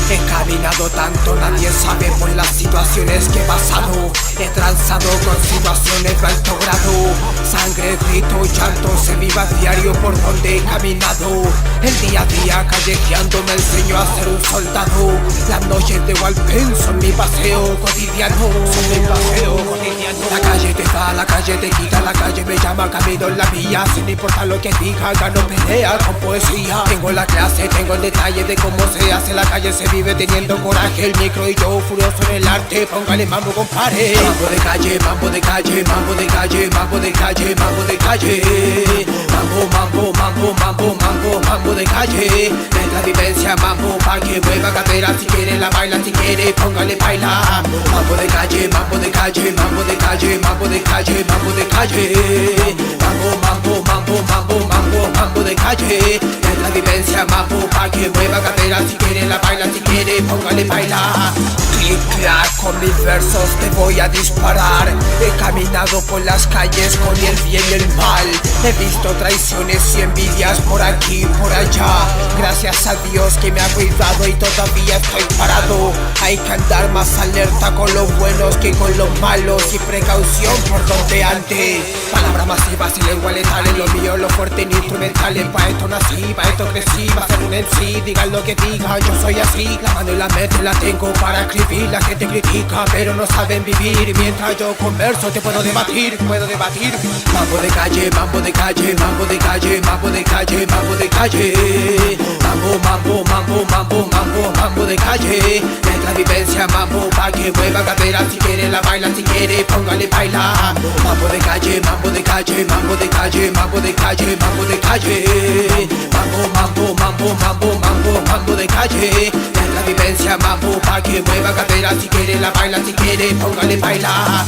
He caminado tanto, nadie sabe por las situaciones que he pasado. He transado con situaciones de alto grado. Sangre, grito, llanto, se vive a diario por donde he caminado. El día a día callejeando me enseñó a ser un soldado. Las noches de igual pienso en mi paseo cotidiano. La calle te da, la calle te quita, la calle me llama, camino en la vía. Sin importar lo que diga, gano pelea con poesía. Tengo la clase, tengo el detalle de cómo se hace. La calle se vive teniendo coraje, el micro y yo furioso en el arte. Póngale mambo, compadre. Mambo de calle, mambo de calle, mambo de calle, mambo de calle, mambo de calle. Mambo, mambo, mambo, mambo, mambo, mambo de calle. Es la vivencia, mambo, pa' que mueva cadera. Si quiere la baila, si quiere póngale baila. Mambo de calle, mambo de calle, mambo de calle, mambo de calle, mambo de calle. Mambo, mambo, mambo, mambo, mambo, mambo de calle. Es la vivencia, mambo, pa' que mueva cadera. Si quiere la baila, si quiere póngale baila. Clic, clac, con mis versos te voy a disparar. He caminado por las calles con el bien y el mal. He visto traiciones y envidias por aquí y por allá. Gracias a Dios que me ha cuidado y todavía estoy parado. Hay que andar más alerta con los buenos que con los malos, y precaución por donde ande. Palabras masivas y lengua letal, en lo mío lo fuerte en instrumentales. Pa' esto nací, pa' esto crecí, va a ser un MC. Digan lo que digan, yo soy así. La mano en la mente la tengo para escribir. La gente critica pero no saben vivir. Mientras yo converso te puedo debatir, puedo debatir. Mambo de calle, mambo de calle, mambo de calle, mambo de calle, mambo de calle. Mambo, mambo, mambo, mambo, mambo, mambo de calle. Es la vivencia, mambo, pa' que mueva cadera. Si quiere la baila, si quiere póngale baila. Mambo de calle, mambo de calle, mambo de calle, mambo de calle, mambo de calle. Mambo, mambo, mambo, mambo, mambo, mambo de calle. Es la vivencia, mambo, pa' que mueva cadera. Si quiere la baila, si quiere póngale baila.